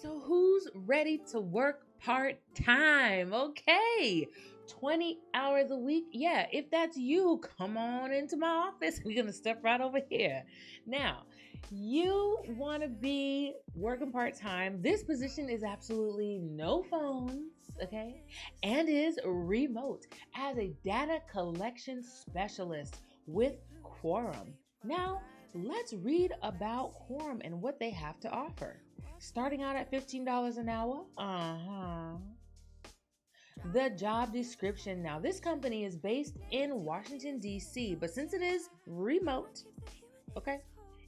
So who's ready to work part-time? Okay. 20 hours a week. Yeah, if that's you, come on into my office. We're going to step right over here. Now, you want to be working part-time. This position is absolutely no phones, okay? And is remote as a data collection specialist with Quorum. Now, let's read about Quorum and what they have to offer. Starting out at $15 an hour. The job description. Now, this company is based in Washington, D.C., but since it is remote, okay,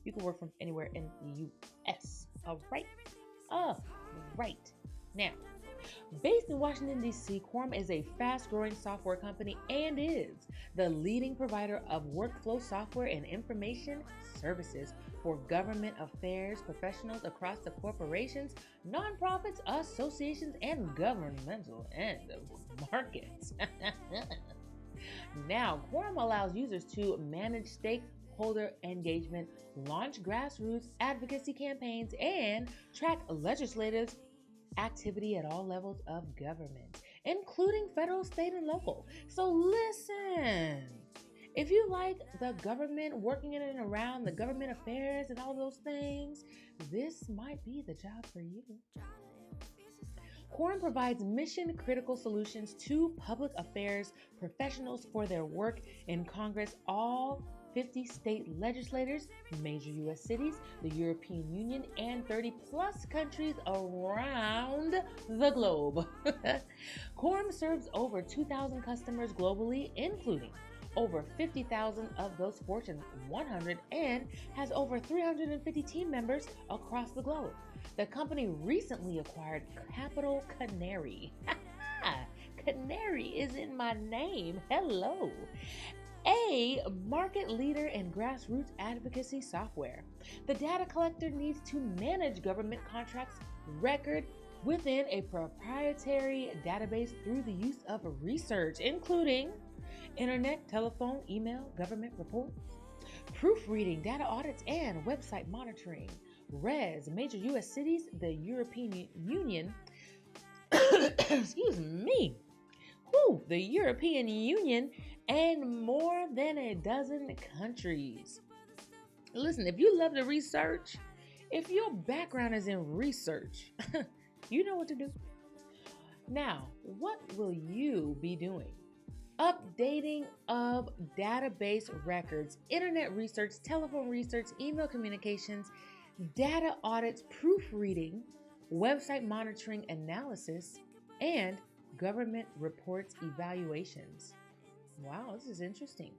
you can work from anywhere in the U.S. All right. Right. Now, based in Washington, D.C., Quorum is a fast-growing software company and is the leading provider of workflow software and information services for government affairs professionals across the corporations, nonprofits, associations, and governmental end of markets. Now, Quorum allows users to manage stakeholder engagement, launch grassroots advocacy campaigns, and track legislative activity at all levels of government, including federal, state, and local. So listen, if you like the government, working in and around the government affairs and all those things, this might be the job for you. Quorum provides mission-critical solutions to public affairs professionals for their work in Congress, all 50 state legislators, major U.S. cities, the European Union, and 30-plus countries around the globe. Quorum serves over 2,000 customers globally, including over 50,000 of those Fortune 100, and has over 350 team members across the globe. The company recently acquired Capital Canary. Canary is in my name. Hello. A market leader in grassroots advocacy software. The data collector needs to manage government contracts record within a proprietary database through the use of research, including internet, telephone, email, government reports, proofreading, data audits, and website monitoring. Major U.S. cities, the European Union, excuse me, the European Union, and more than a dozen countries. Listen, if you love to research, if your background is in research, you know what to do. Now, what will you be doing? Updating of database records, internet research, telephone research, email communications, data audits, proofreading, website monitoring analysis, and government reports evaluations. Wow, this is interesting.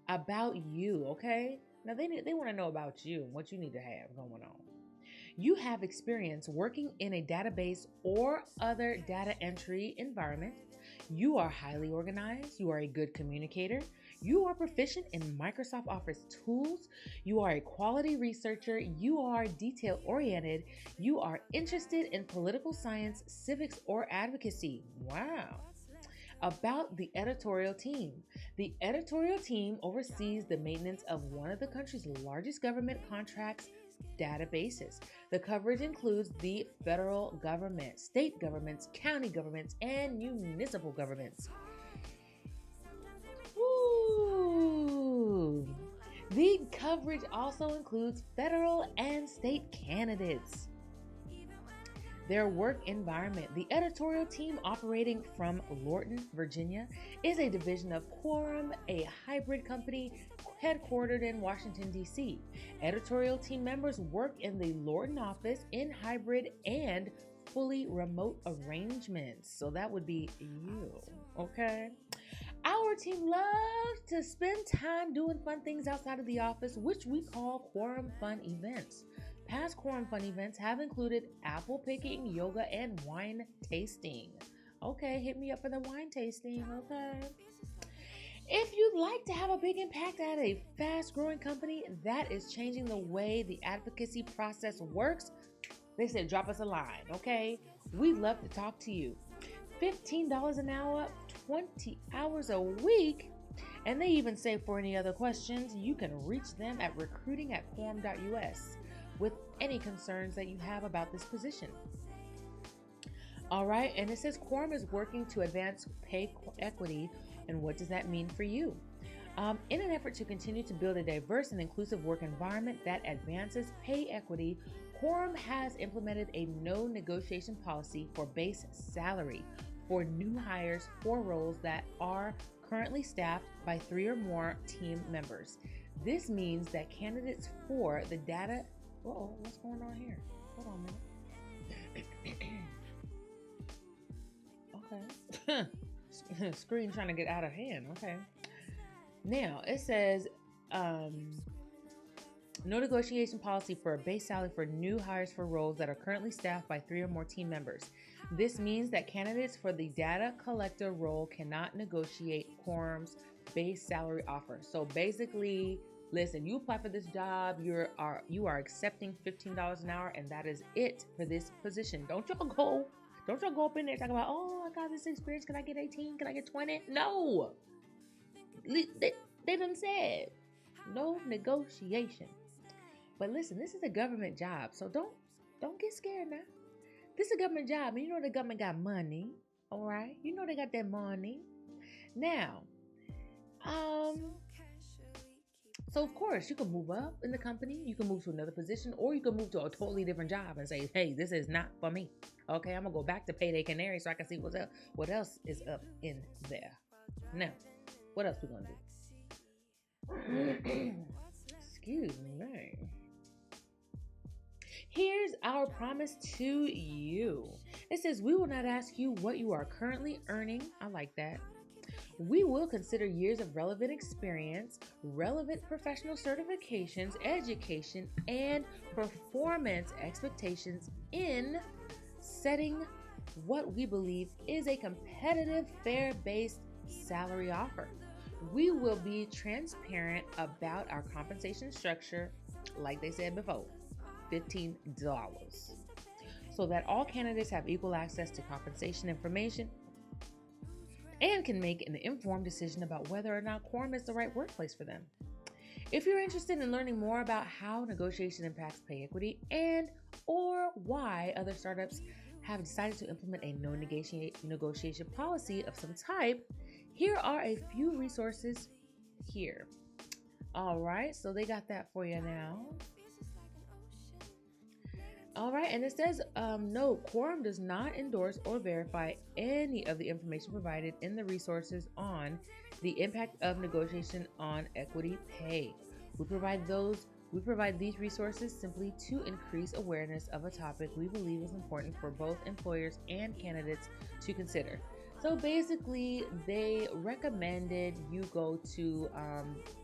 About you, okay? Now they want to know about you and what you need to have going on. You have experience working in a database or other data entry environment. You are highly organized. You are a good communicator. You are proficient in Microsoft Office tools. You are a quality researcher. You are detail-oriented. You are interested in political science, civics, or advocacy. Wow. About the editorial team. The editorial team oversees the maintenance of one of the country's largest government contracts databases. The coverage includes the federal government, state governments, county governments, and municipal governments. Ooh. The coverage also includes federal and state candidates. Their work environment. The editorial team operating from Lorton, Virginia, is a division of Quorum, a hybrid company headquartered in Washington, D.C. Editorial team members work in the Lorton office in hybrid and fully remote arrangements. So that would be you, okay? Our team loves to spend time doing fun things outside of the office, which we call Quorum Fun Events. Past Quorum Fun events have included apple picking, yoga, and wine tasting. Okay, hit me up for the wine tasting, okay? If you'd like to have a big impact at a fast-growing company that is changing the way the advocacy process works, they said drop us a line, okay? We'd love to talk to you. $15 an hour, 20 hours a week. And they even say for any other questions, you can reach them at recruiting@quorum.us. with any concerns that you have about this position. All right, and it says Quorum is working to advance pay equity, and what does that mean for you? In an effort to continue to build a diverse and inclusive work environment that advances pay equity, Quorum has implemented a no negotiation policy for base salary for new hires for roles that are currently staffed by 3 or more team members. This means that candidates for the data... what's going on here? Hold on a minute. Okay. Screen trying to get out of hand. Okay. Now, it says no negotiation policy for a base salary for new hires for roles that are currently staffed by 3 or more team members. This means that candidates for the data collector role cannot negotiate Quorum's base salary offer. So basically, listen, you apply for this job, you are accepting $15 an hour, and that is it for this position. Don't y'all go up in there talking about, oh, I got this experience. Can I get 18? Can I get 20? No. They done said no negotiation. But listen, this is a government job, so don't get scared now. This is a government job, and you know the government got money, all right? You know they got that money. Now, so of course you can move up in the company, you can move to another position, or you can move to a totally different job and say, hey, this is not for me. Okay, I'm gonna go back to Payday Canary so I can see what's up. What else is up in there? Now, what else we gonna do? Excuse me. Here's our promise to you. It says, we will not ask you what you are currently earning. I like that. We will consider years of relevant experience, relevant professional certifications, education, and performance expectations in setting what we believe is a competitive, fair-based salary offer. We will be transparent about our compensation structure, like they said before, $15, so that all candidates have equal access to compensation information and can make an informed decision about whether or not Quorum is the right workplace for them. If you're interested in learning more about how negotiation impacts pay equity and or why other startups have decided to implement a no negotiation policy of some type, here are a few resources here. All right, so they got that for you now. All right, and it says, no, Quorum does not endorse or verify any of the information provided in the resources on the impact of negotiation on equity pay. We provide these resources simply to increase awareness of a topic we believe is important for both employers and candidates to consider. So basically, they recommended you go to,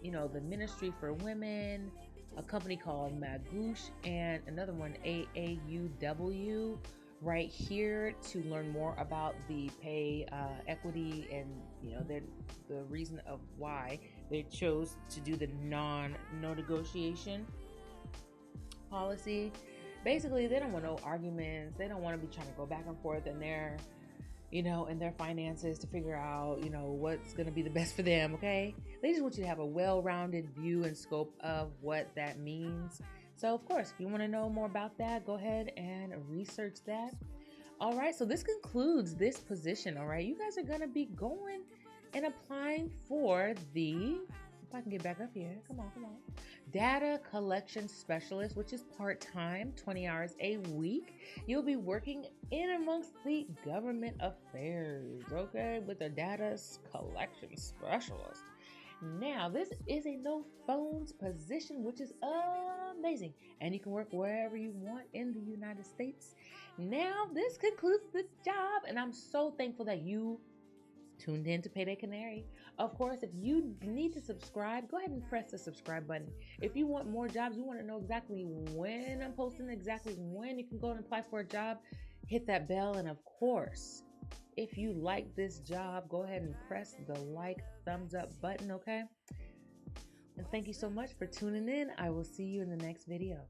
the Ministry for Women, a company called Magoosh, and another one, AAUW, right here to learn more about the pay equity and the reason of why they chose to do the no negotiation policy. Basically, they don't want no arguments. They don't want to be trying to go back and forth in their finances to figure out, what's going to be the best for them, okay? They just want you to have a well-rounded view and scope of what that means. So, of course, if you want to know more about that, go ahead and research that. All right, so this concludes this position, all right? You guys are going to be going and applying for the, if I can get back up here, come on. Data collection specialist, which is part-time, 20 hours a week. You'll be working in amongst the government affairs, okay, with a data collection specialist. Now, this is a no phones position, which is amazing, and you can work wherever you want in the United States. Now, this concludes the job, and I'm so thankful that you tuned in to Payday Canary. Of course, if you need to subscribe, go ahead and press the subscribe button. If you want more jobs, you want to know exactly when I'm posting, exactly when you can go and apply for a job, hit that bell. And of course, if you like this job, go ahead and press the thumbs up button, okay? And thank you so much for tuning in. I will see you in the next video.